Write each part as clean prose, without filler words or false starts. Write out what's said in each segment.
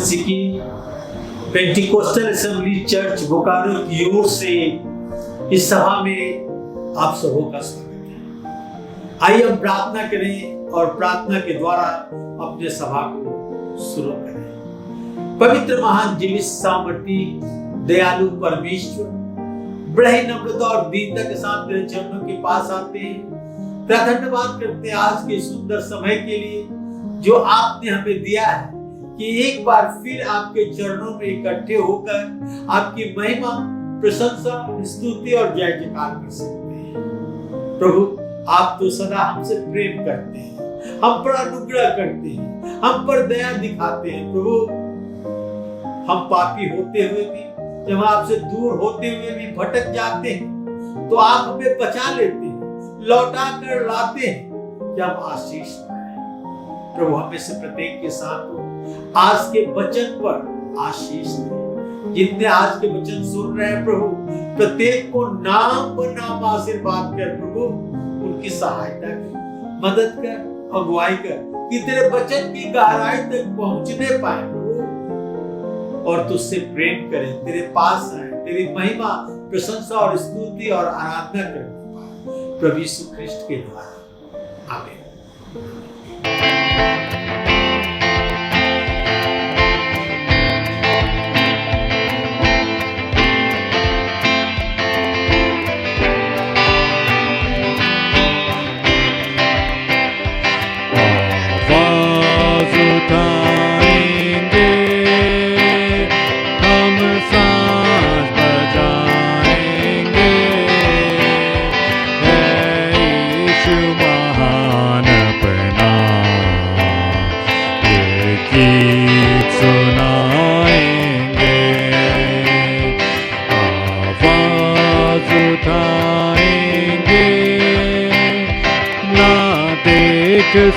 मसीह की Pentecostal assembly church Bokaro की ओर से इस सभा में आप सबों का स्वागत है। आइए हम प्रार्थना करें और प्रार्थना के द्वारा अपने सभा को शुरू करें। पवित्र महान जीवित सामर्थी दयालु परमेश्वर, बड़े ही नम्रता और दीनता के साथ तेरे चरणों के पास आते हैं। तेरा धन्यवाद करते हैं आज के सुंदर समय के लिए जो आपने हमें दिया है कि एक बार फिर आपके चरणों में इकट्ठे होकर आपकी महिमा, प्रशंसा, स्तुति और जय जयकार कर सकते हैं। प्रभु, आप तो सदा हमसे प्रेम करते हैं, हम पर अनुग्रह करते हैं, हम पर दया दिखाते हैं। प्रभु, हम पापी होते हुए भी, जब आपसे दूर होते हुए भी भटक जाते हैं तो आप हमें बचा लेते हैं, लौटा कर लाते हैं कि हम आशीष पाए। प्रभु, हमें से प्रत्येक के साथ हो आज के वचन पर आशीष दे। जितने आज के वचन सुन रहे हैं प्रभु, प्रत्येक को नाम पर नाम आशीर्वाद कर प्रभु, उनकी सहायता कर, मदद कर, अगुवाई कर कि तेरे वचन की गहराई तक पहुंचने पाए प्रभु, और तुझसे प्रेम करें, तेरे पास आए, तेरी महिमा, प्रशंसा और स्तुति और आराधना करने पाए प्रभु यीशु ख्रिस्ट के द्वारा। आमीन।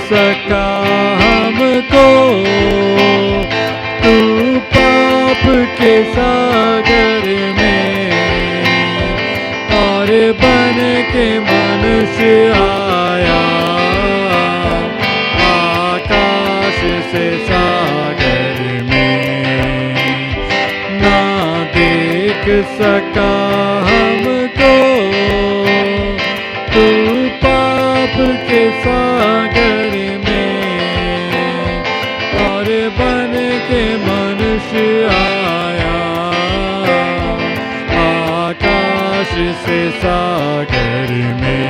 सका हमको तू पाप के सागर में, और बन के मनुष्य आया आकाश से सागर में। ना देख सका हमको तू पाप के सागर में, और बन के मनुष्य आया आकाश से सागर में।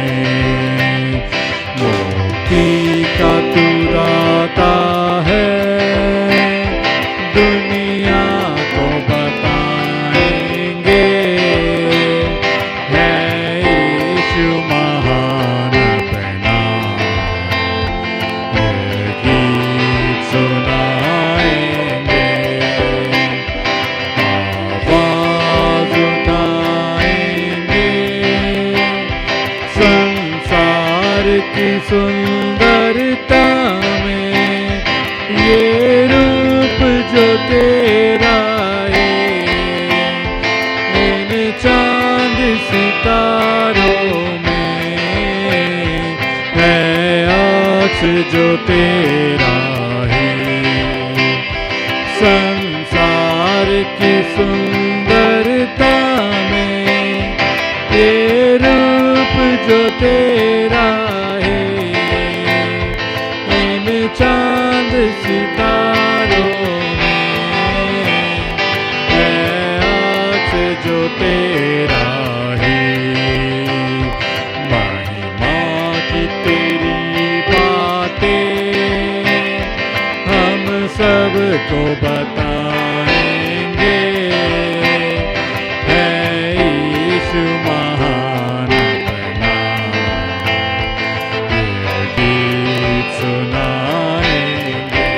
मुक्ति का तू दाता है, दुनिया को बताएंगे, है यीशु महान अपना, ये गीत सुनाएंगे, आवाज उठाएंगे। संसार की सुंदरता में ये रूप जो तेरा है, इन चांद सितारों में है अक्स जो तेरा है। संसार की सुंदरता में ये रूप जो तेरा है, इन चांद सितारों में है अक्स जो तेरा है। महिमा की तेरी बातें हम सबको बताएंगे, है यीशु महान अपना, ये गीत सुनाएंगे,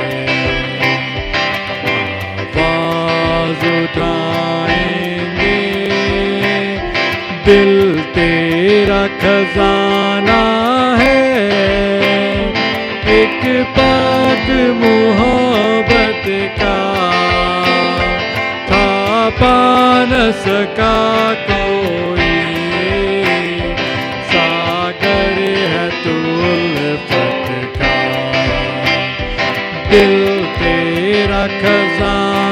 आवाज उठाएंगे। दिल तेरा खजाना है, एक पाक मोहब्बत का, था पा न सका कोई, सागर है तू उल्फत का। दिल तेरा खजाना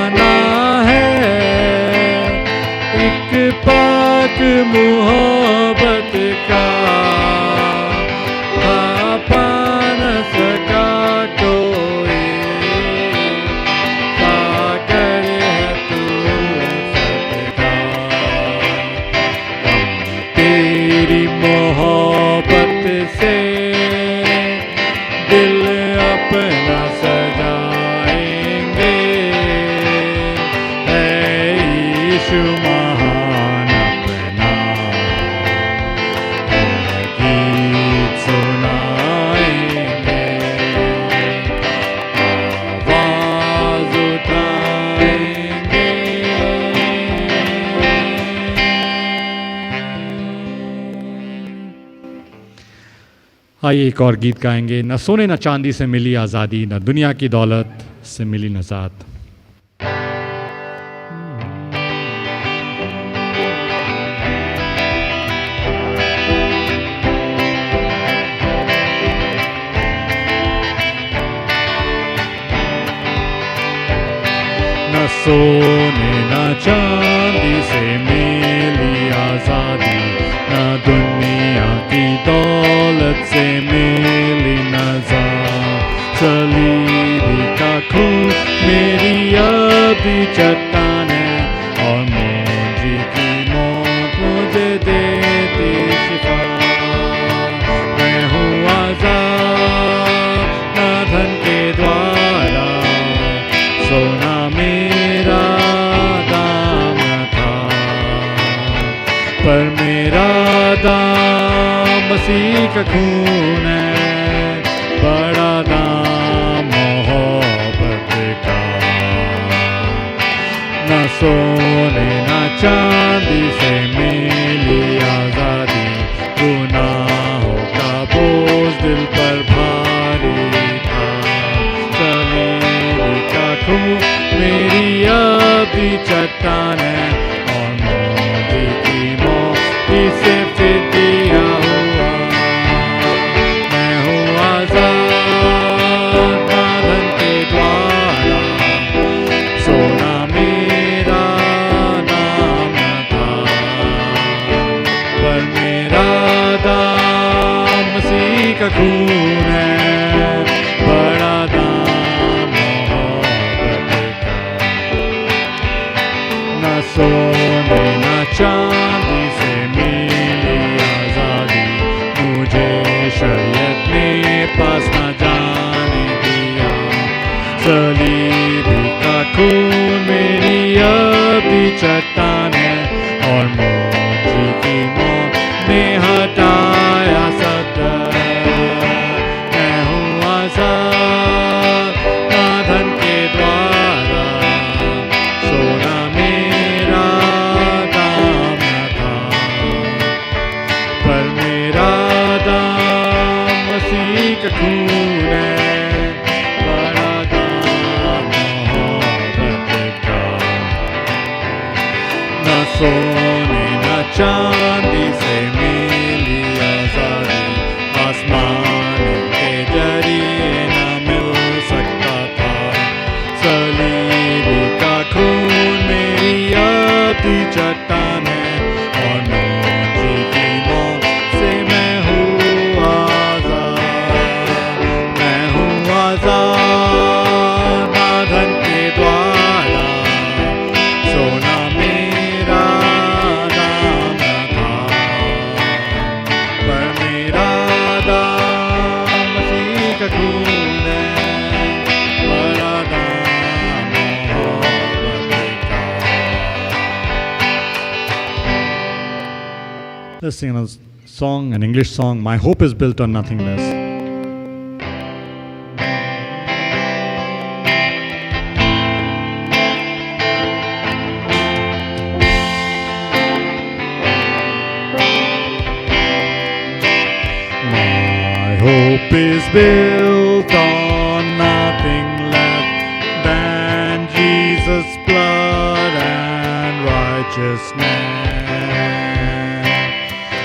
एक पाक मोहब्बत का पा न सका कोई, सागर है तू सतका। हम तेरी मोहब्बत से दिल अपना सजाएंगे, है यीशु महान अपना, है गीत सुनाएंगे, आवाज उठाएंगे। आइए एक और गीत गाएंगे। न सोने न चांदी से मिली आज़ादी, न दुनिया की दौलत से मिली नजात। न सोने न चांदी से मिली आज़ादी, न दुनिया की दौलत से मिली नजात। सलीबी का खून मेरी अभी चट्टान है, और मुझे की मौत मुझे देती शिफा। मैं हूँ आज़ाद न धन के द्वारा, सोना मेरा दाम था, पर मेरा दाम मसीह का खून है, बड़ा दाम मोहब्बत का। न सोने न चांदी से मिली आज़ादी, गुनाहों का बोझ दिल पर भारी था। सलीबी का खून मेरी अभी चट्टान है, और मोदी की मौत से फिदिया हुआ। मैं हूँ आज़ाद न धन के द्वारा, सोना मेरा नाम था, पर मेरा दाम मसीह का खून है, बड़ा दाम मोहब्बत का। न सोने न चांदी से मिली आज़ादी, मुझे शरीयत ने पास न जाने दिया। सलीबी का खून मेरी अभी चट्टान है, और मुझे की मौत ने हटाया सदर। मैं हूँ आज़ाद न धन के द्वारा, सोना मेरा दाम था, पर मेरा दाम मसीह का खून है, बड़ा दाम मोहब्बत का। न सोने न चांदी से मिली आज़ादी, आसमान के जरिए न मिल सकता था। सलीबी का खून मेरी अभी चट्टान है, और मुझे की मौत से मैं हूँ आज़ाद। मैं हूँ आज़ाद न धन के द्वारा, सोना मेरा दाम था, पर मेरा दाम मसीह का खून है, बड़ा दाम मोहब्बत का। Let's sing a song, an English song. My hope is built on nothing less. My hope is built on nothing less than Jesus' blood and righteousness.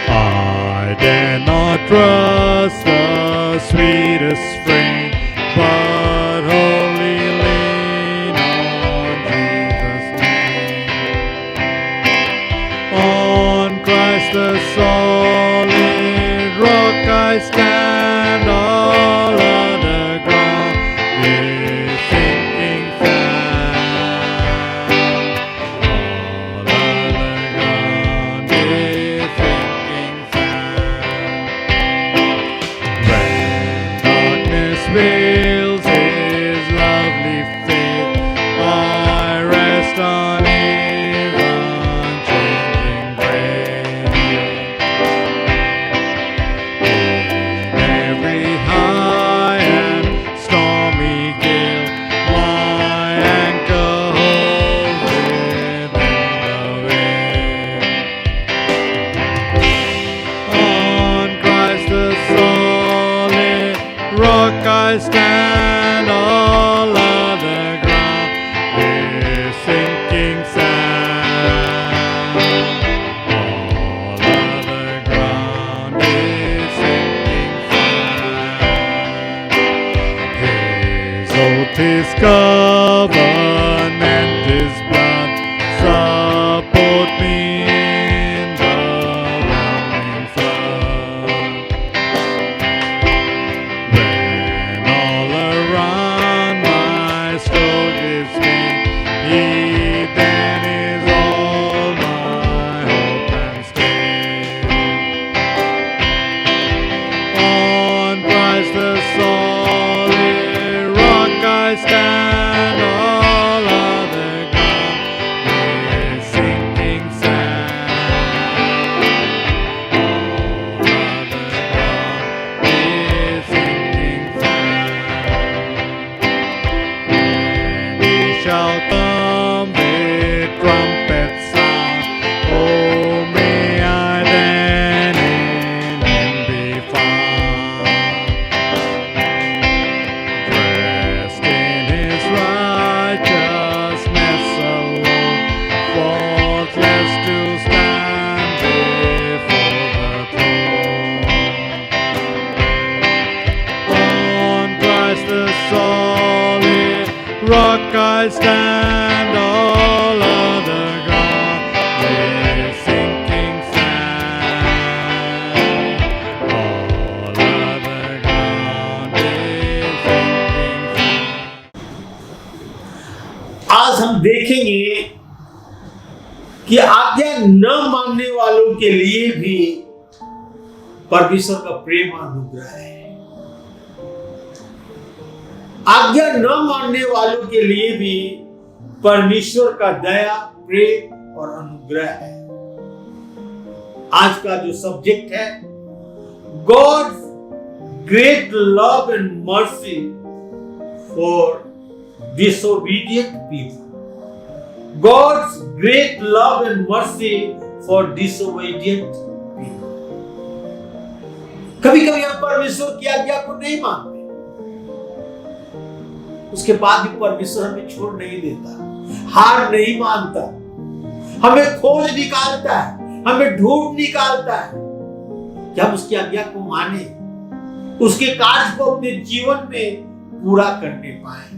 I dare not trust the sweetest frame, but wholly lean on Jesus' name. the solid rock I stand, all other ground is sinking sand. All other ground is sinking sand. When darkness veils His lovely face, I rest on His unchanging grace. In every high and stormy gale, my anchor holds within the veil. On Christ the solid rock I stand, all other ground is sinking sand. All other ground is sinking sand. His oath, His covenant, His blood support me in the roaring flood. When all around my stroke is vain, He then is all my hope and stay. On Christ the solid rock I stand, all other ground is sinking sand. All other ground is sinking sand. And He shall come with trumpet sound, oh may I then in Him be found. Dressed in His righteousness alone, faultless to stand before the throne. On Christ the solid rock I stand, all other ground is sinking sand. All other ground is sinking sand. आज हम देखेंगे कि आज्ञा न मानने वालों के लिए भी परमेश्वर का प्रेम और अनुग्रह है। आज्ञा न मानने वालों के लिए भी परमेश्वर का दया, प्रेम और अनुग्रह है। आज का जो सब्जेक्ट है, God's great love and mercy for disobedient people. God's great love and mercy for disobedient people. कभी कभी हम परमेश्वर की आज्ञा को नहीं मानते, उसके बाद भी परमेश्वर हमें छोड़ नहीं देता, हार नहीं मानता, हमें खोज निकालता है, हमें ढूंढ निकालता है कि हम उसकी आज्ञा को माने, उसके कार्य को अपने जीवन में पूरा करने पाए।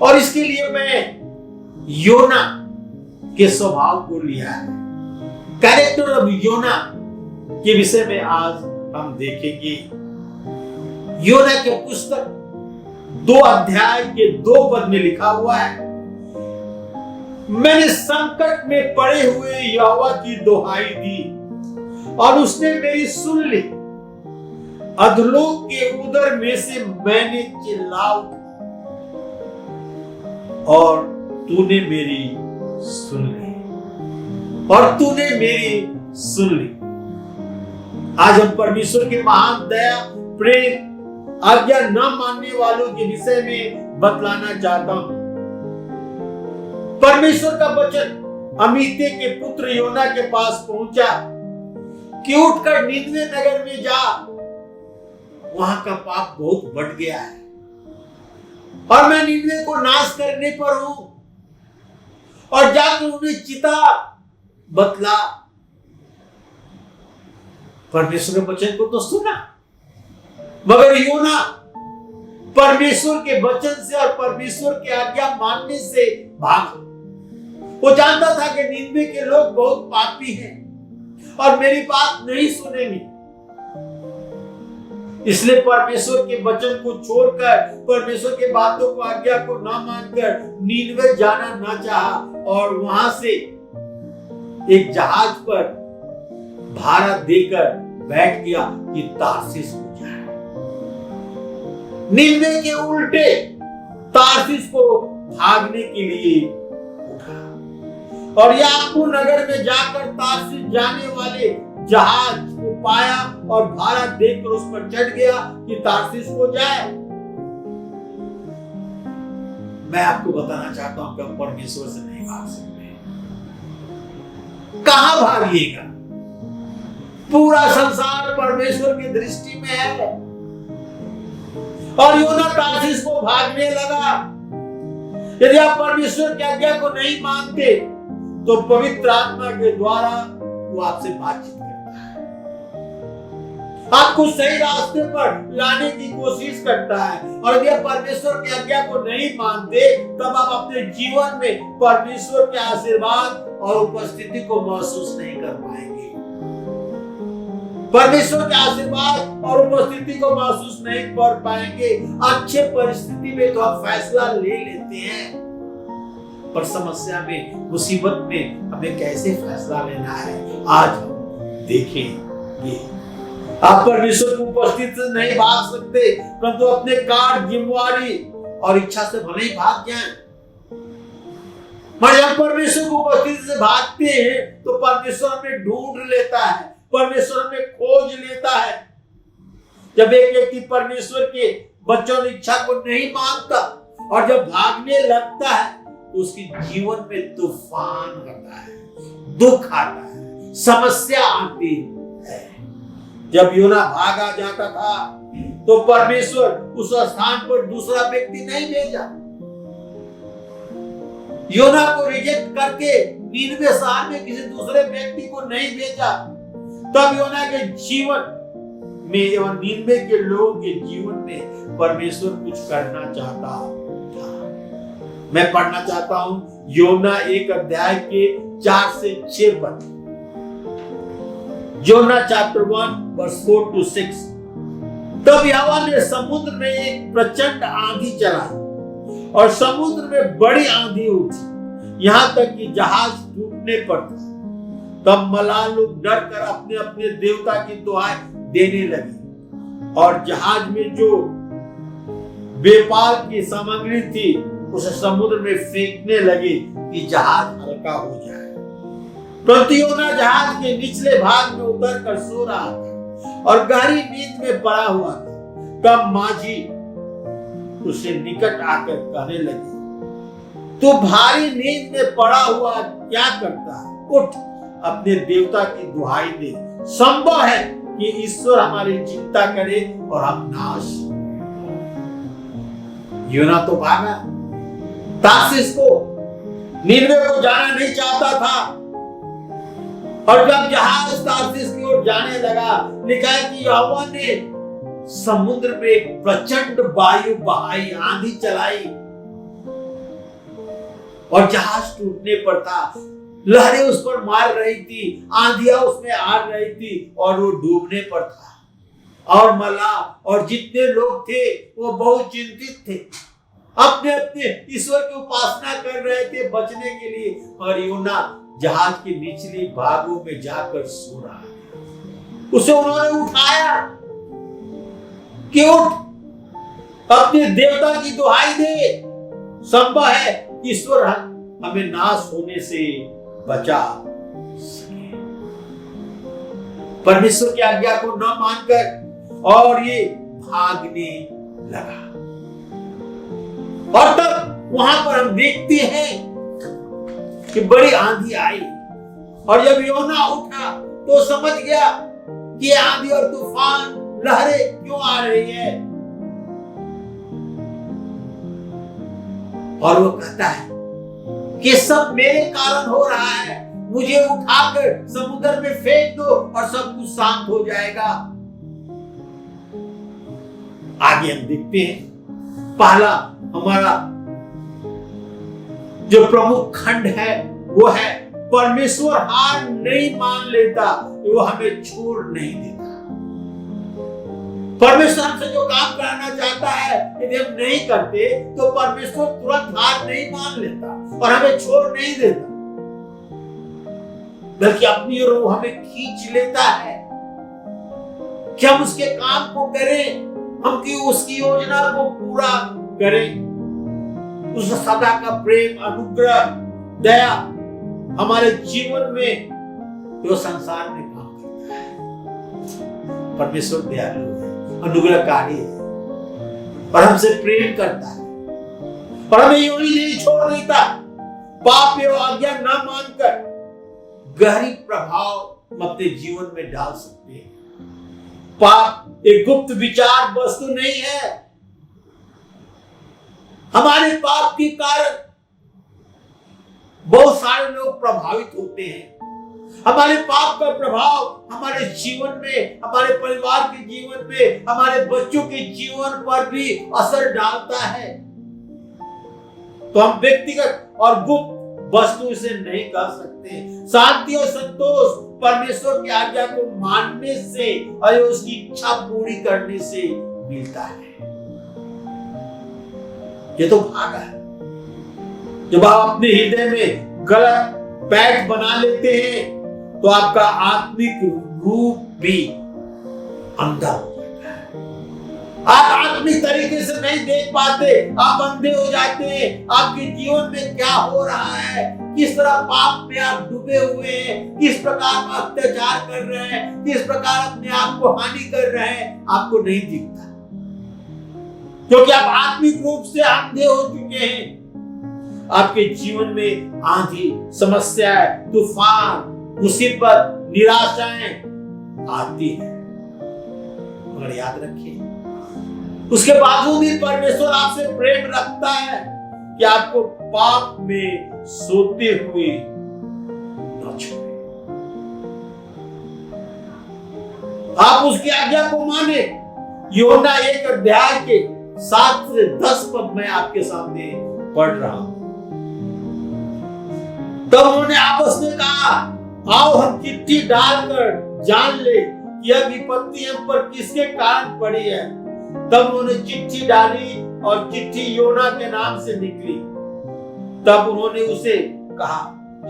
और इसके लिए मैं योना के स्वभाव को लिया है। कैरेक्टर ऑफ योना के विषय में आज हम देखेंगे। योना के पुस्तक 2 अध्याय के 2 पद में लिखा हुआ है, मैंने संकट में पड़े हुए यहोवा की दुहाई दी और उसने मेरी सुन ली। अधलोक के उदर में से मैंने चिल्ला उठा और तूने मेरी सुन ली, और तूने मेरी सुन ली। आज हम परमेश्वर के महान दया, प्रेम, आज्ञा न मानने वालों के विषय में बतलाना चाहता हूं। परमेश्वर का वचन अमित्ते के पुत्र योना के पास पहुंचा कि उठकर निनवे नगर में जा, वहां का पाप बहुत बढ़ गया है और मैं निनवे को नाश करने पर हूं। और जाकर उन्हें चिता बतला। परमेश्वर के वचन को तो सुना, मगर योना परमेश्वर के वचन से और परमेश्वर की आज्ञा मानने से भागा। वो जानता था कि निनवे के लोग बहुत पापी हैं और मेरी बात नहीं सुनेंगे। इसलिए परमेश्वर के वचन को छोड़कर, परमेश्वर के बातों को, आज्ञा को ना मानकर नीनवे जाना ना चाहा और वहां से एक जहाज पर भाड़ा देकर बैठ गया कि तार्सीस को जाए। नीनवे के उल्टे तार्सीस को भागने के लिए उठा और याकूब नगर में जाकर तार्सीस जाने वाले जहाज को पाया और भाड़ा देखकर उस पर चढ़ गया कि तार्सीस को जाए। मैं आपको बताना चाहता हूं कि हम परमेश्वर से नहीं भाग सकते। कहां भागिएगा? पूरा संसार परमेश्वर की दृष्टि में है। और योना तार्सीस को भागने लगा। यदि आप परमेश्वर की आज्ञा को नहीं मानते तो पवित्र आत्मा के द्वारा वो आपसे बातचीत करता है, आपको सही रास्ते पर लाने की कोशिश करता है। और यदि आप परमेश्वर की आज्ञा को नहीं मानते तब आप अपने जीवन में परमेश्वर के आशीर्वाद और उपस्थिति को महसूस नहीं कर पाएंगे। परमेश्वर के आशीर्वाद और उपस्थिति को महसूस नहीं कर पाएंगे। अच्छे परिस्थिति में तो हम फैसला ले लेते हैं, पर समस्या में, मुसीबत में हमें कैसे फैसला लेना है आज हम देखेंगे। आप परमेश्वर की उपस्थिति से नहीं भाग सकते, परंतु अपने कार्य, जिम्मेवारी और इच्छा से भले ही भाग जाएं। पर जब परमेश्वर की उपस्थिति से भागते हैं तो परमेश्वर हमें ढूंढ लेता है, परमेश्वर हमें खोज लेता है। जब एक व्यक्ति परमेश्वर के बच्चों की इच्छा को नहीं मानता और जब भागने लगता है तो उसके जीवन में तूफान आता है, दुख आता है, समस्या आती है। जब योना भागा जाता था तो परमेश्वर उस स्थान पर दूसरा व्यक्ति नहीं भेजा। योना को रिजेक्ट करके नीनवे शहर में किसी दूसरे व्यक्ति को नहीं भेजा। तब योना के जीवन में एवं नीनवे के लोगों के जीवन में परमेश्वर कुछ करना चाहता था। मैं पढ़ना चाहता हूं योना 1 अध्याय के 4 से 6 पद। योना चैप्टर 1 वर्स 4 to 6। तब यहोवा ने समुद्र में एक प्रचंड आंधी चलाई और समुद्र में बड़ी आंधी उठी, यहां तक कि जहाज टूटने पर था। तब मलाह लोग डर कर अपने अपने देवता की दुहाई देने लगे और जहाज में जो व्यापार की सामग्री थी उसे समुद्र में फेंकने लगे कि जहाज हल्का हो जाए। परंतु योना जहाज के निचले भाग में उतर कर सो रहा था और गहरी नींद में पड़ा हुआ था। तब माझी उसे निकट आकर कहने लगे, तू भारी नींद में पड़ा हुआ क्या करता है? उठ, अपने देवता की दुहाई दे। संभव है कि ईश्वर हमारी चिंता करे और हम नाश। योना तो भागा, तार्सीस को, नीनवे को जाना नहीं चाहता था। और जब जहाज तार्सीस की ओर जाने लगा, लिखा है कि यहोवा ने समुद्र में एक प्रचंड वायु बहाई, आंधी चलाई और जहाज टूटने पर था। लहरें उस पर मार रही थी, आंधियां उसमें आ रही थी और वो डूबने पर था। और मलाह और जितने लोग थे वो बहुत चिंतित थे, अपने अपने ईश्वर की उपासना कर रहे थे बचने के लिए। और योना जहाज के निचली भागों में जाकर सो रहा है। उसे उन्होंने उठाया कि उठ, अपने देवता की दुहाई दे। संभव है ईश्वर हमें नाश होने से बचा सके। परमेश्वर की आज्ञा को न मानकर और ये भागने लगा। और तब वहां पर हम देखते हैं कि बड़ी आंधी आई और जब योना उठा तो समझ गया कि आंधी और तूफान, लहरें क्यों आ रही है। और वो कहता है कि सब मेरे कारण हो रहा है, मुझे उठाकर समुद्र में फेंक दो और सब कुछ शांत हो जाएगा। आगे हम देखते हैं, पहला हमारा जो प्रमुख खंड है वो है परमेश्वर हार नहीं मान लेता, वो हमें छोड़ नहीं देता। परमेश्वर हमसे जो काम कराना चाहता है, यदि हम नहीं करते तो परमेश्वर तुरंत हार नहीं मान लेता और हमें छोड़ नहीं देता, बल्कि अपनी ओर वो हमें खींच लेता है कि हम उसके काम को करें, हम की उसकी योजना को पूरा करें। उस सदा का प्रेम, अनुग्रह, दया हमारे जीवन में जो संसार में काम करता है। परमेश्वर दयालु है, अनुग्रहकारी है और हमसे प्रेम करता है और हमें यूं ही नहीं छोड़ देता। पाप एवं आज्ञा न मानकर गहरी प्रभाव हम अपने जीवन में डाल सकते हैं। पाप एक गुप्त विचार वस्तु नहीं है। हमारे पाप के कारण बहुत सारे लोग प्रभावित होते हैं। हमारे पाप का प्रभाव हमारे जीवन में, हमारे परिवार के जीवन में, हमारे बच्चों के जीवन पर भी असर डालता है। तो हम व्यक्तिगत और गुप्त वस्तु से नहीं कर सकते। शांति और संतोष परमेश्वर की आज्ञा को मानने से और उसकी इच्छा पूरी करने से मिलता है। ये तो भाग है। जब आप अपने हृदय में गलत पैठ बना लेते हैं तो आपका आत्मिक रूप भी अंधा हो जाता है। आप आत्मिक तरीके से नहीं देख पाते, आप अंधे हो जाते हैं। आपके जीवन में क्या हो रहा है, किस तरह पाप में आप डूबे हुए हैं, किस प्रकार आप अत्याचार कर रहे हैं, किस प्रकार अपने आप को हानि कर रहे हैं, आपको नहीं दिखता, क्योंकि आप आत्मिक रूप से अंधे हो चुके हैं। आपके जीवन में आंधी, समस्याएं, तूफान, मुसीबत, निराशाएं आती हैं, मगर याद रखिए उसके बावजूद भी परमेश्वर आपसे प्रेम रखता है कि आपको पाप में सोते हुए न छोड़े। आप उसकी आज्ञा को माने। यूहन्ना 1 अध्याय के 7 से 10 पद मैं आपके सामने पढ़ रहा हूं। तब उन्होंने आपस में कहा, आओ हम चिट्ठी डालकर जान ले कि यह विपत्ति हम पर किसके कारण पड़ी है। तब उन्होंने चिट्ठी डाली और चिट्ठी योना के नाम से निकली। तब उन्होंने उसे कहा,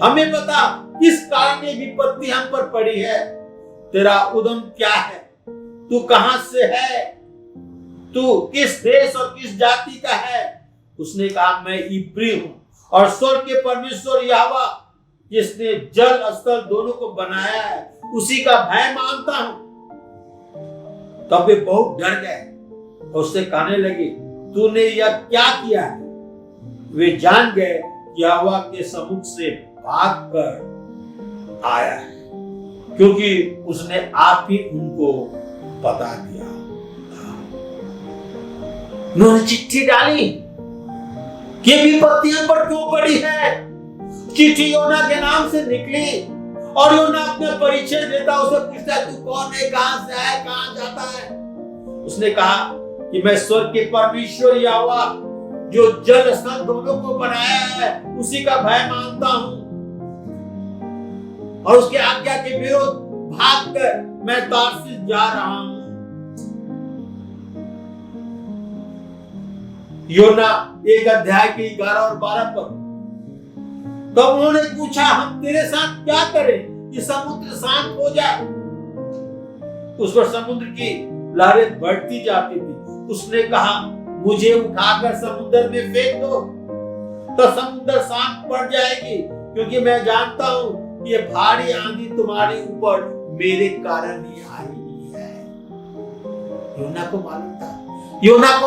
हमें बता किस कारण ये विपत्ति हम पर पड़ी है। तेरा उद्यम क्या है, तू कहां से है, तू किस देश और किस जाति का है। उसने कहा, मैं इब्री हूं और स्वर्ग के परमेश्वर यहोवा जिसने जल स्थल दोनों को बनाया है उसी का भय मानता हूं। तब वे बहुत डर गए और उससे कहने लगे, तूने यह क्या किया है। वे जान गए कि यहोवा के सम्मुख से भागकर आया है, क्योंकि उसने आप ही उनको बता दिया। उन्होंने चिट्ठी डाली कि विपत्तियां पर क्यों पड़ी है। चिट्ठी योना के नाम से निकली और योना अपना परिचय देता, उसे पूछता, तू कौन है, कहां से है, कहां जाता है। उसने कहा कि मैं स्वर्ग के परमेश्वर यहोवा जो जल स्थल दोनों को बनाया है उसी का भय मानता हूं और उसकी आज्ञा के विरुद्ध भागकर मैं तार्सिस जा रहा हूं। योना 1 अध्याय के 11 और 12 पद। तब उन्होंने पूछा, हम तेरे साथ क्या करें कि समुद्र शांत हो जाए। उस पर समुद्र की लहरें बढ़ती जाती थी। उसने कहा, मुझे उठाकर समुद्र में फेंक दो तो समुद्र शांत पड़ जाएगी, क्योंकि मैं जानता हूं कि ये भारी आंधी तुम्हारे ऊपर मेरे कारण ही आई है। योना को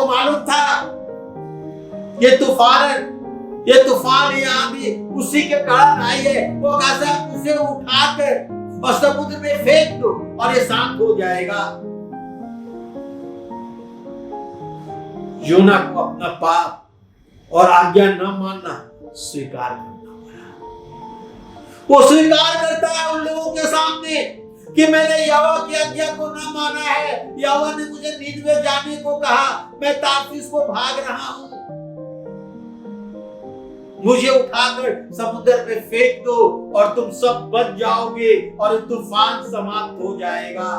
मालूम था ये तूफान ये आंधी उसी के कारण आई है। वो कैसा, उसे उठाकर और समुद्र में फेंक दो और ये शांत हो जाएगा। योना को अपना पाप और आज्ञा न मानना स्वीकार करना पड़ा। वो स्वीकार करता है उन लोगों के सामने कि मैंने यहोवा की आज्ञा को न माना है। यहोवा ने मुझे नीनवे जाने को कहा, मैं तार्सिस को भाग रहा हूं। मुझे उठाकर समुद्र में फेंक दो और तुम सब बच जाओगे और तूफान समाप्त हो जाएगा।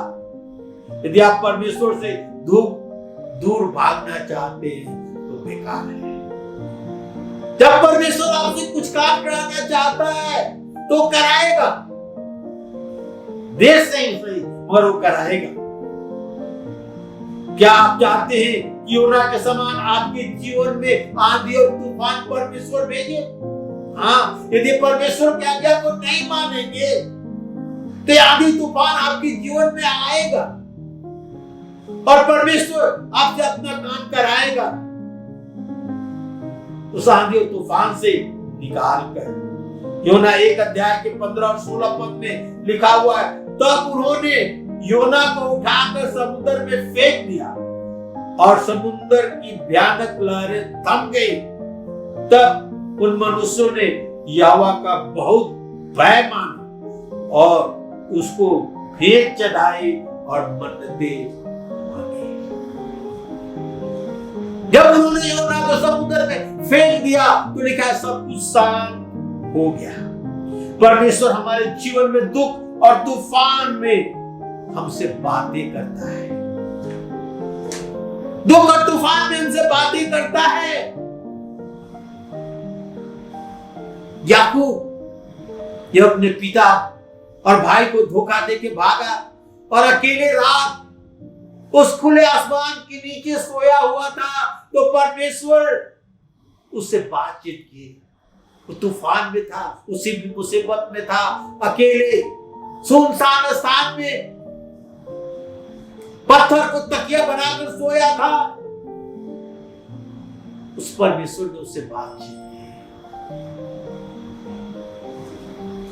यदि आप परमेश्वर से दूर भागना चाहते हैं तो बेकार है। जब परमेश्वर आपसे कुछ काम कराना चाहता है तो कराएगा, देर से ही सही मगर वो कराएगा। क्या आप चाहते हैं कि योना के समान आपके जीवन में आंधी और तूफान परमेश्वर भेजे? हाँ, यदि परमेश्वर की आज्ञा को नहीं मानेंगे तो आंधी तूफान आपके जीवन में आएगा और परमेश्वर आपसे अपना काम कराएगा। उस आंधी और तूफान से निकाल कर योना 1 अध्याय के 15 और 16 पद में लिखा हुआ है, तब उन्होंने योना को उठाकर समुद्र में फेंक दिया और समुद्र की भयानक लहरें थम गई। तब उन मनुष्यों ने यहोवा का बहुत भय माना और उसको भेंट चढ़ाई और मन्नतें मांगी। जब उन्होंने योना को समुद्र में फेंक दिया तो लिखा है सब कुछ शांत हो गया। परमेश्वर हमारे जीवन में दुख और तूफान में हमसे बातें करता है, दुख और तूफान में हमसे बातें करता है। याकूब ये अपने पिता और भाई को धोखा देके भागा और अकेले रात उस खुले आसमान के नीचे सोया हुआ था तो परमेश्वर उससे बातचीत की। वो तूफान में था, उसी मुसीबत में था, अकेले सुनसान स्थान में पत्थर को तकिया बनाकर सोया था। उस परमेश्वर ने उससे बातचीत की।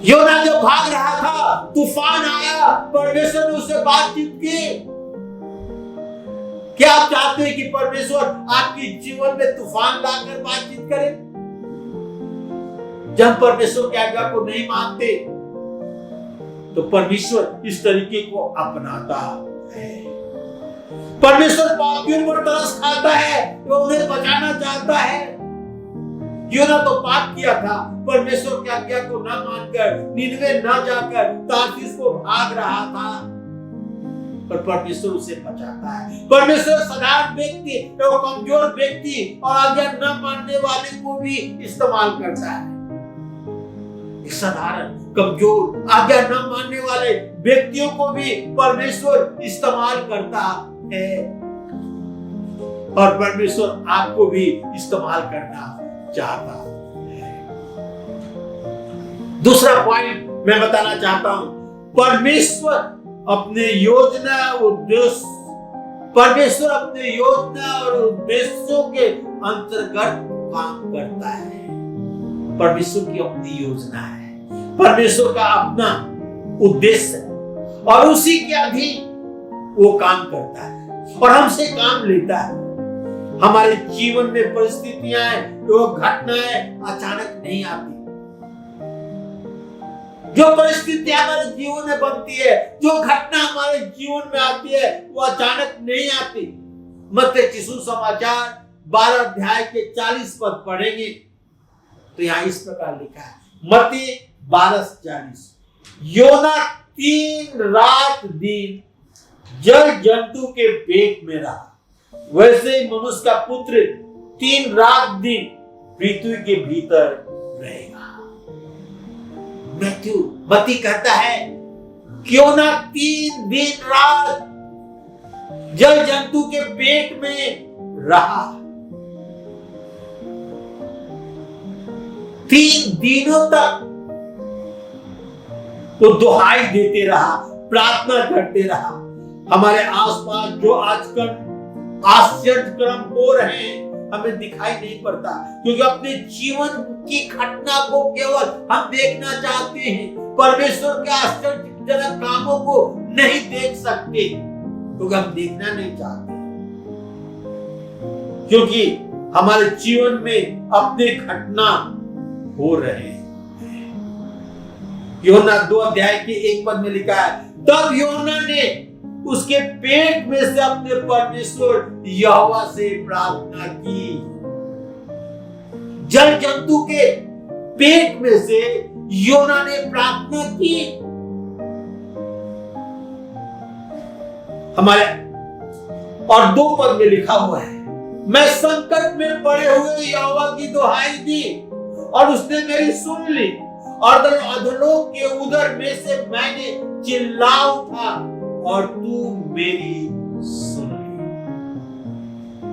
योना जब भाग रहा था तूफान आया, परमेश्वर ने उससे बातचीत की। क्या आप चाहते हैं कि परमेश्वर आपके जीवन में तूफान लाकर बातचीत करे? जब परमेश्वर की आज्ञा को नहीं मानते तो परमेश्वर इस तरीके को अपनाता है। परमेश्वर पापियों पर तरस खाता है, वो उन्हें बचाना चाहता है। योना तो पाप किया था, परमेश्वर की आज्ञा को न मानकर निनवे न जाकर तार्शीश को भाग रहा था, पर परमेश्वर उसे बचाता है। परमेश्वर साधारण व्यक्ति एवं कमजोर व्यक्ति और आज्ञा न मानने वाले को भी इस्तेमाल करता है। साधारण कमजोर आज्ञा न मानने वाले व्यक्तियों को भी परमेश्वर इस्तेमाल करता है और परमेश्वर आपको भी इस्तेमाल करना चाहता है। दूसरा पॉइंट मैं बताना चाहता हूं, परमेश्वर अपने योजना और उद्देश्यों के अंतर्गत काम करता है। परमेश्वर की अपनी योजना है, परमेश्वर का अपना उद्देश्य है और उसी के अधीन वो काम करता है और हमसे काम लेता है। हमारे जीवन में परिस्थितियां वो घटनाएं अचानक नहीं आती। जो परिस्थितियां हमारे जीवन में बनती है, जो घटना हमारे जीवन में आती है, वो अचानक नहीं आती। मत्ती सुसमाचार 12 अध्याय के 40 पद पढ़ेंगे तो यहाँ इस प्रकार लिखा है, मत्ती 12:40, योना 3 रात दिन जल जंतु के पेट में रहा, वैसे मनुष्य का पुत्र 3 रात दिन पृथ्वी के भीतर रहेगा। मत्ती कहता है क्यों ना 3 दिन रात जल जंतु के पेट में रहा, 3 दिनों तक वो दुहाई देते रहा, प्रार्थना करते रहा। हमारे आसपास जो आजकल आश्चर्यक्रम हो रहे हैं हमें दिखाई नहीं पड़ता, क्योंकि अपने जीवन की घटना को केवल हम देखना चाहते हैं, परमेश्वर के आश्चर्यजनक कामों को नहीं देख सकते, क्योंकि हम देखना नहीं चाहते, क्योंकि हमारे जीवन में अपने घटना हो रहे हैं। योना 2 अध्याय के 1 पद में लिखा है, तब योना ने उसके पेट में से अपने परमेश्वर यहोवा से प्रार्थना की। जल जंतु के पेट में से योना ने प्रार्थना की। हमारे और 2 पद में लिखा हुआ है, मैं संकट में पड़े हुए यहोवा की दुहाई दी और उसने मेरी सुन ली, और अधोलोक के उदर में से मैंने चिल्ला उठा और तू मेरी सुन ली।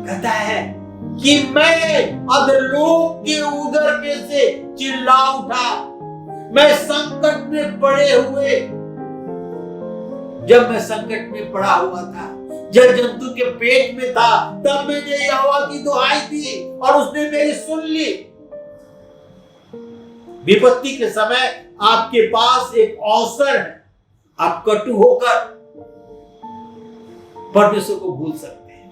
कहता है कि मैं अधोलोक के उदर में से चिल्ला उठा, मैं संकट में पड़े हुए, जब मैं संकट में पड़ा हुआ था, जल जंतु के पेट में था, तब मैंने यहोवा की दुहाई दी और उसने मेरी सुन ली। विपत्ति के समय आपके पास एक अवसर है, आप कटु होकर परमेश्वर को भूल सकते हैं,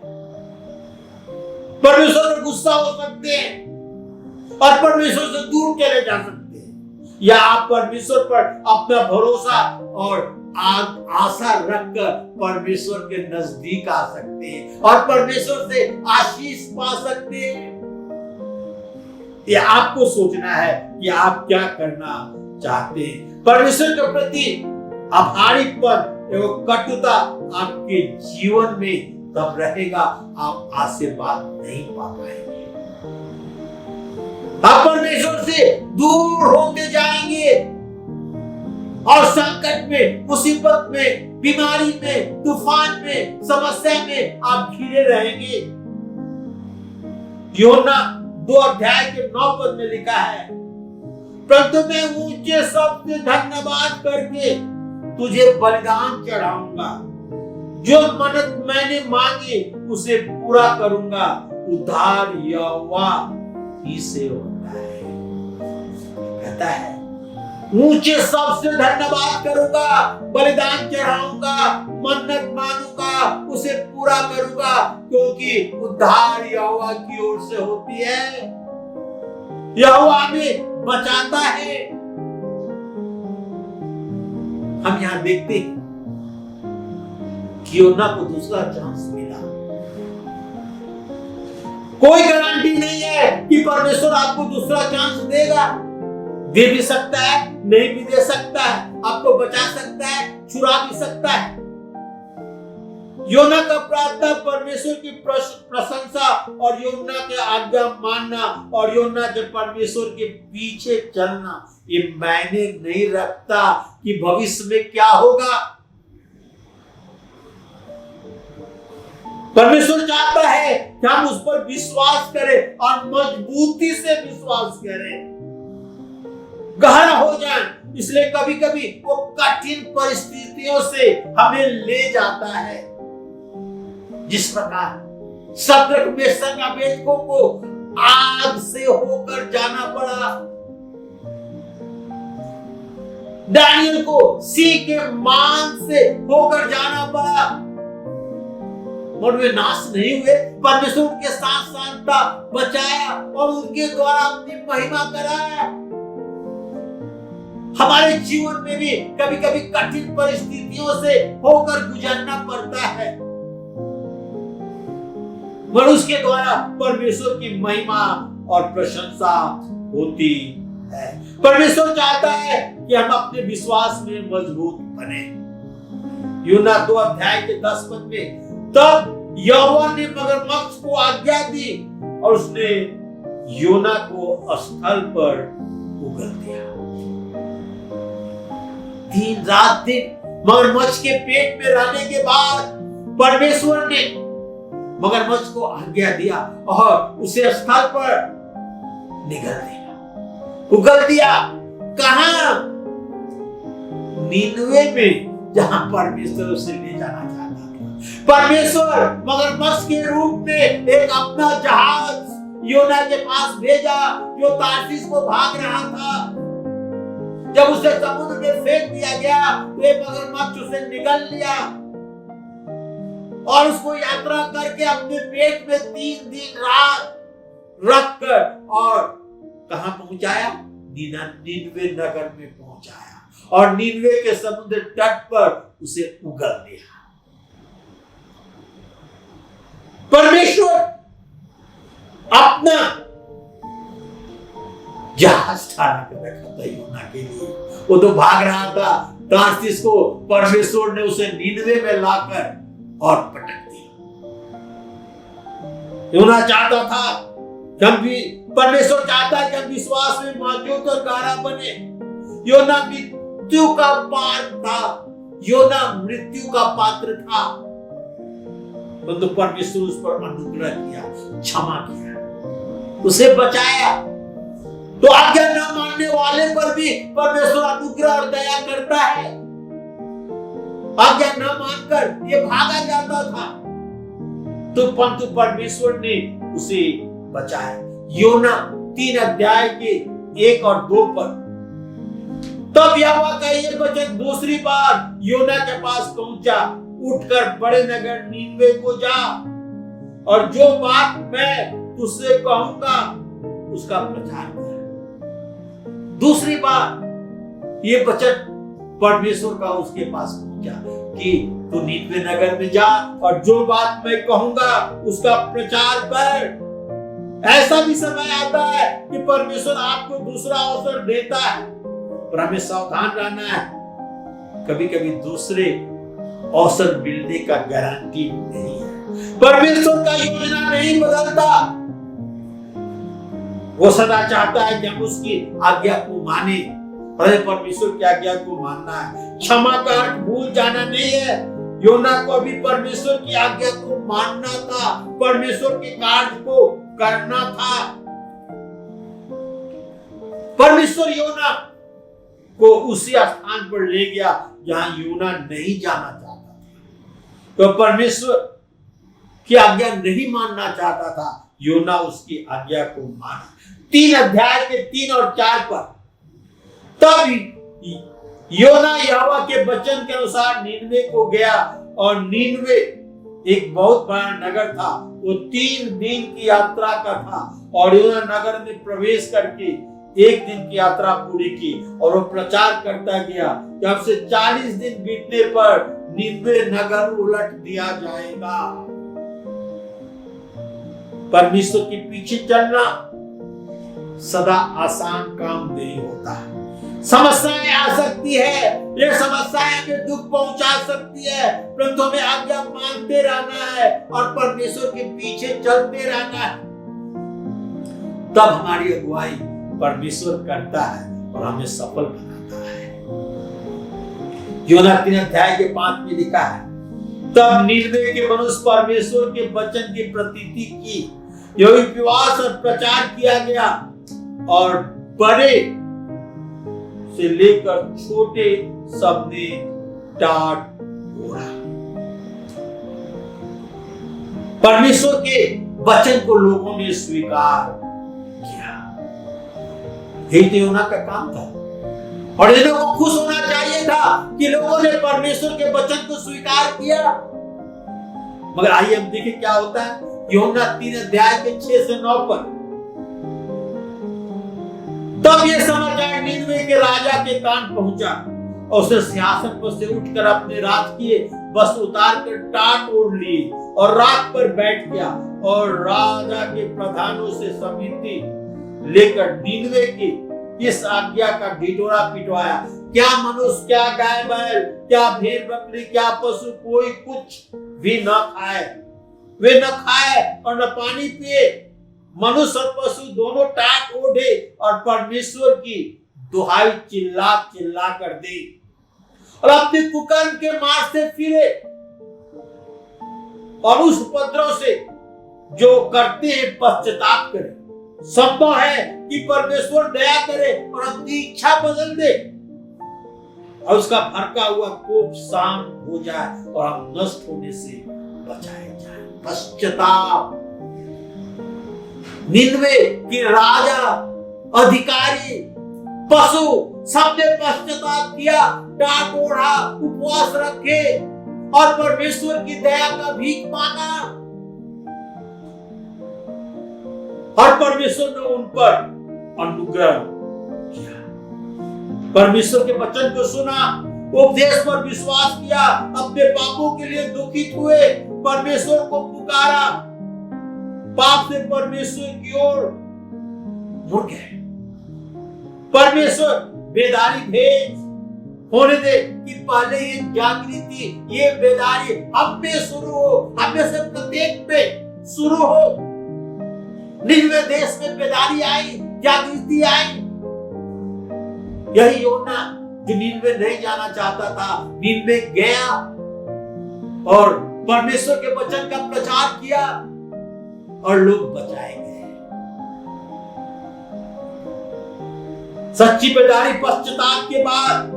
परमेश्वर पर गुस्सा हो सकते हैं और परमेश्वर से दूर चले जा सकते हैं, या आप परमेश्वर पर अपना भरोसा और आशा रखकर परमेश्वर के नजदीक आ सकते हैं और परमेश्वर से आशीष पा सकते हैं। ये आपको सोचना है कि आप क्या करना चाहते हैं। परमेश्वर के प्रति आभारीपन एवं कटुता आपके जीवन में तब रहेगा, आप आशीर्वाद नहीं पा पाएंगे, आप परमेश्वर से दूर होते जाएंगे और संकट में, मुसीबत में, बीमारी में, तूफान में, समस्या में आप घिरे रहेंगे। यूहन्ना 2 अध्याय के 9 पद में लिखा है, परंतु मैं ऊंचे शब्द से धन्यवाद करके तुझे बलिदान चढ़ाऊंगा, जो मन्नत मैंने मांगी उसे पूरा करूंगा, उद्धार यहोवा ही से होता है। कहता है ऊंचे शब्द से धन्यवाद करूंगा, बलिदान चढ़ाऊंगा, मन्नत मानूंगा, उसे पूरा करूंगा, क्योंकि उद्धार यहोवा की ओर से होती है। यहोवा हमें बचाता है। हम यहां देखते हैं कि योना को दूसरा चांस मिला। कोई गारंटी नहीं है कि परमेश्वर आपको दूसरा चांस देगा, दे भी सकता है, नहीं भी दे सकता है, आपको बचा सकता है, छुड़ा भी सकता है। योना का प्रार्थना परमेश्वर की प्रशंसा और योना के आज्ञा मानना और योना के परमेश्वर के पीछे चलना, ये मायने नहीं रखता कि भविष्य में क्या होगा। परमेश्वर चाहता है कि हम उस पर विश्वास करें और मजबूती से विश्वास करें, गहरा हो जाए। इसलिए कभी कभी वो कठिन परिस्थितियों से हमें ले जाता है, जिस प्रकार शद्रक मेशक अबेदनगो को आग से होकर जाना पड़ा, दानियल को सिंह के मान से होकर जाना पड़ा, और वे नाश नहीं हुए। परमेश्वर उनके साथ साथ था, बचाया और उनके द्वारा अपनी महिमा कराया। हमारे जीवन में भी कभी कभी कठिन परिस्थितियों से होकर गुजरना पड़ता है, मनुष्य के द्वारा परमेश्वर की महिमा और प्रशंसा होती है। परमेश्वर चाहता है कि हम अपने विश्वास में मजबूत बने। यूहन्ना 2 अध्याय के 10 पद में, तब यहोवा ने मगरमच्छ को आज्ञा दी और उसने योना को स्थल पर उगल दिया। 3 रात दिन मगरमच्छ के पेट में रहने के बाद परमेश्वर ने मगरमच्छ को आज्ञा दिया और उसे स्थल पर निगल दिया, उगल दिया। कहां? नीनवे में, जहां परमेश्वर उसे ले जाना चाहता था। परमेश्वर मगरमच्छ के रूप में एक अपना जहाज योना के पास भेजा, जो तार्शीश को भाग रहा था। जब उसे समुद्र में फेंक दिया गया तो ये मगरमच्छ उसे निगल लिया और उसको यात्रा करके अपने पेट में 3 दिन रात रखकर और कहां पहुंचाया? नीनवे नगर में पहुंचाया और नीनवे के समुद्र तट पर उसे उगल दिया। परमेश्वर अपना जहाज ठाना कर रखा था योना के लिए। वो तो भाग रहा था तार्सीस को, परमेश्वर ने उसे नीनवे में लाकर और पटक दिया। योना चाहता था कि हम भी, परमेश्वर चाहता है कि हम विश्वास में मजबूत और गाढ़ा बने। योना मृत्यु का पार था, योना मृत्यु का पात्र था, परंतु परमेश्वर उस पर अनुग्रह किया, क्षमा किया, उसे बचाया। तो आज्ञा न मानने वाले पर भी परमेश्वर अनुग्रह और दया करता है। आज्ञा न मानकर ये भागा जाता था, तो परंतु परमेश्वर ने उसे बचाया। योना 3 अध्याय के 1 और 2 पर, तब यहोवा का ये वचन दूसरी बार योना के पास पहुंचा, उठकर बड़े नगर नीनवे को जा और जो बात मैं तुझसे कहूंगा उसका प्रचार कर। दूसरी बार ये वचन परमेश्वर का उसके पास पहुंचा कि तू नीनवे नगर में जा और जो बात मैं कहूंगा उसका प्रचार कर। ऐसा भी समय आता है कि परमेश्वर आपको दूसरा अवसर देता है, पर हमें सावधान रहना है। कभी कभी दूसरे अवसर मिलने का गारंटी नहीं है। परमेश्वर का योजना नहीं बदलता, वो सदा चाहता है कि हम उसकी आज्ञा को माने। परमेश्वर की आज्ञा को मानना है, क्षमा का अर्थ भूल जाना नहीं है। योना को भी परमेश्वर की आज्ञा को मानना था, परमेश्वर के कार्य को करना था। परमेश्वर योना को उसी स्थान पर ले गया जहां योना नहीं जाना चाहता था। तो परमेश्वर की आज्ञा नहीं मानना चाहता था, योना उसकी आज्ञा को माना। 3 अध्याय के 3 और 4 पर, तब योना यहोवा के वचन के अनुसार नीनवे को गया, और नीनवे एक बहुत बड़ा नगर था, वो 3 दिन की यात्रा का था, और योना नगर में प्रवेश करके 1 दिन की यात्रा पूरी की, और वो प्रचार करता गया कि अब से 40 दिन बीतने पर नीनवे नगर उलट दिया जाएगा। परमेश्वर के पीछे चलना सदा आसान काम नहीं होता है। समस्याएं आ सकती है, ये समस्याएं हमें दुख पहुंचा सकती है, परंतु हमें आज्ञा मानते रहना है और परमेश्वर के पीछे चलते रहना है। तब हमारी अगुवाई परमेश्वर करता है और हमें सफल बनाता है। योना 3 अध्याय के 5 में लिखा है, तब नीनवे के मनुष्य परमेश्वर के वचन की प्रतीति की, यही उपवास और प्रचार किया गया, और बड़े से लेकर छोटे सबने टाट ओढ़ा। परमेश्वर के वचन को लोगों ने स्वीकार किया। यही तो योना का काम था, और योना को खुश होना चाहिए था कि लोगों ने परमेश्वर के वचन को स्वीकार किया। मगर आइए हम देखें क्या होता है। योना 3 अध्याय के 6 से 9 पर, तब यह समाचार नीनवे के राजा के कान पहुंचा, और उसने सिंहासन पर से उठकर अपने राजकीय वस्त्र उतार कर टाट ओढ़ ली और राख पर बैठ गया, और राजा के प्रधानों से समिति लेकर नीनवे की इस आज्ञा का ढिढोरा पिटवाया। क्या मनुष्य, क्या गाय बैल, क्या भेड़ बकरी, क्या पशु, कोई कुछ भी न खाए, वे न खाए और न पानी पिए। मनुष्य और पशु दोनों टाट ओढ़े और परमेश्वर की दुहाई चिल्ला चिल्ला कर दे, और अपने कुकर्म के मार्ग से फिरे, और उस उपद्रव से जो करते हैं पश्चाताप करें। संभव है कि परमेश्वर दया करे और अपनी इच्छा बदल दे, और उसका भड़का हुआ कोप शांत हो जाए और हम नष्ट होने से बचाए जाए। पश्चाताप। नीनवे के राजा, अधिकारी, पशु सबने पश्चाताप किया, टाट ओढ़ा, उपवास रखे और परमेश्वर की दया का भीख मांगा, और परमेश्वर ने उन पर अनुग्रह किया। परमेश्वर के वचन को सुना, उपदेश पर विश्वास किया, अपने पापों के लिए दुखित हुए, परमेश्वर को पुकारा, पाप से परमेश्वर की ओर मुड़ गए। परमेश्वर बेदारी भेज होने दे कि पहले ये जागृति, ये बेदारी हम में शुरू हो, हम में से प्रत्येक में शुरू हो। निनवे देश में बेदारी आई, जागृति आई। यही योना जो निनवे नहीं जाना चाहता था, निनवे गया और परमेश्वर के वचन का प्रचार किया और लोग बचाए गए। सच्ची बेदारी पश्चाताप के बाद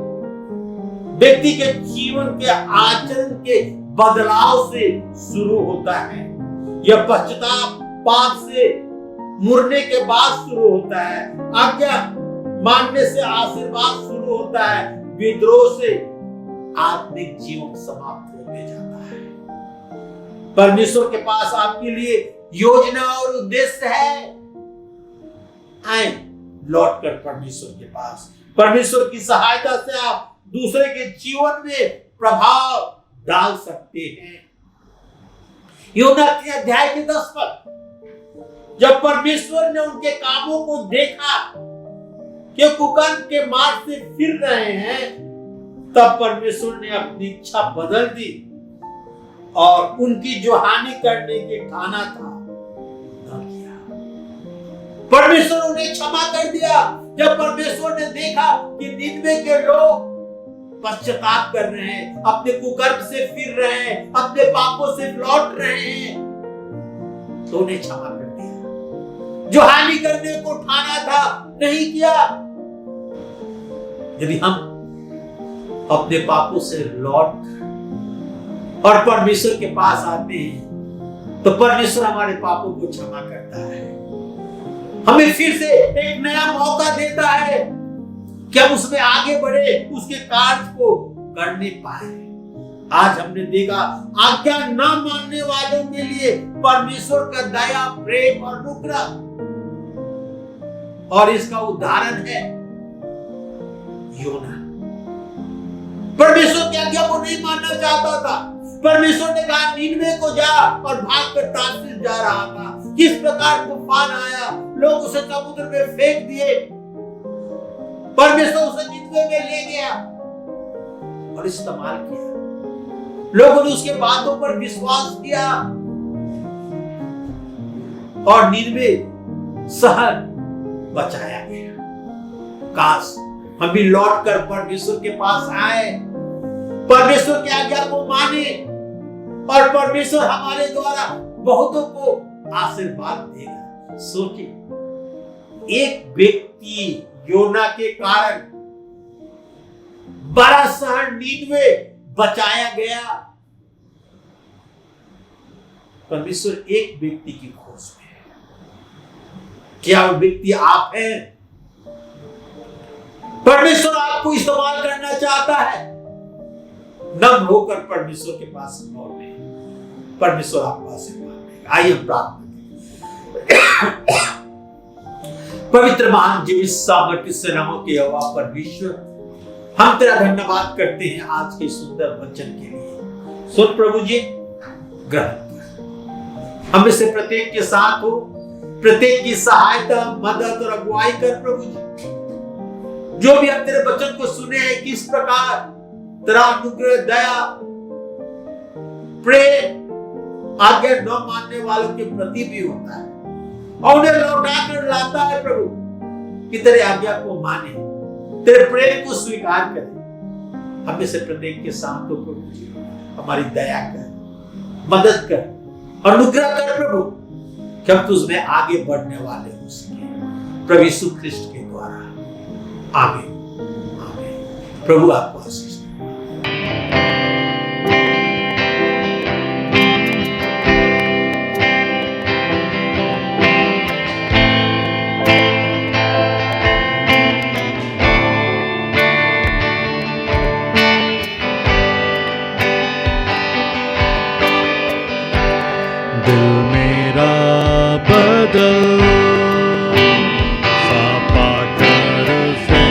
व्यक्ति के जीवन के आचरण के बदलाव से शुरू होता है। यह पश्चाताप पाप से मुड़ने के बाद शुरू होता है। आज्ञा मानने से आशीर्वाद शुरू होता है। विद्रोह से आत्मिक जीवन समाप्त होते जाता है। परमेश्वर के पास आपके लिए योजना और उद्देश्य है। आए लौट कर परमेश्वर के पास। परमेश्वर की सहायता से आप दूसरे के जीवन में प्रभाव डाल सकते हैं। योना के अध्याय के 10 पद, जब परमेश्वर ने उनके कामों को देखा कि कुकर्म के मार्ग से फिर रहे हैं, तब परमेश्वर ने अपनी इच्छा बदल दी और उनकी जो हानि करने के ठाना था न किया। परमेश्वर उन्हें क्षमा कर दिया। जब परमेश्वर ने देखा कि निनवे के लोग पश्चाताप कर रहे हैं, अपने कुकर्म से फिर रहे हैं, अपने पापों से लौट रहे हैं, तो उन्हें क्षमा कर दिया। जो हानि करने को ठाना था नहीं किया। यदि हम अपने पापों से लौट और परमेश्वर के पास आते हैं, तो परमेश्वर हमारे पापों को क्षमा करता है। हमें फिर से एक नया मौका देता है कि हम उसमें आगे बढ़े, उसके कार्य को करने पाए। आज हमने देखा आज्ञा न मानने वालों के लिए परमेश्वर का दया, प्रेम और अनुग्रह, और इसका उदाहरण है योना। परमेश्वर की आज्ञा को नहीं मानना चाहता था। परमेश्वर ने कहा निनवे को जा, और भागकर तार्सीस जा रहा था। किस प्रकार तूफान आया, लोग उसे समुद्र में फेंक दिए। परमेश्वर उसे निनवे में ले गया और इस्तेमाल किया। लोगों ने उसके बातों पर विश्वास किया और निनवे शहर बचाया गया। काश हम भी लौट कर परमेश्वर के पास आए, परमेश्वर की आज्ञा को माने, और परमेश्वर हमारे द्वारा बहुतों को आशीर्वाद देगा। सोचिए, एक व्यक्ति योना के कारण बड़ा शहर निनवे बचाया गया। परमेश्वर एक व्यक्ति की खोज में है। क्या वो व्यक्ति आप हैं? परमेश्वर आपको इस्तेमाल करना चाहता है। नम्र होकर परमेश्वर के पास लौटे, परमेश्वर आपको आशीर्वाद देगा। आइए प्रार्थना करें। पवित्र महान जीवित सामर्थ्य से नामों के यहोवा परमेश्वर, हम तेरा धन्यवाद करते हैं आज के सुंदर वचन के लिए। सुन प्रभु जी, ग्रहण कर, हम में से प्रत्येक के साथ हो, प्रत्येक की सहायता, मदद और अगुवाई कर प्रभु जी। जो भी हम तेरे वचन को सुने हैं, किस प्रकार तेरा अनुग्रह, दया, प्रेम आज्ञा न मानने वालों के प्रति भी होता है और उन्हें लौटा कर लाता है प्रभु, कि तेरे आज्ञा को माने, तेरे प्रेम को स्वीकार करें। हम में से प्रत्येक के साथ हो प्रभु जी, हमारी दया कर, मदद कर, अनुग्रह कर प्रभु, कि हम तुझमें आगे बढ़ने वाले हो सके प्रभु यीशु ख्रिस्ट के द्वारा। आमीन आमीन। प्रभु आपको आशीष दे। दिल मेरा बदल सा पाकर से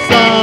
साथ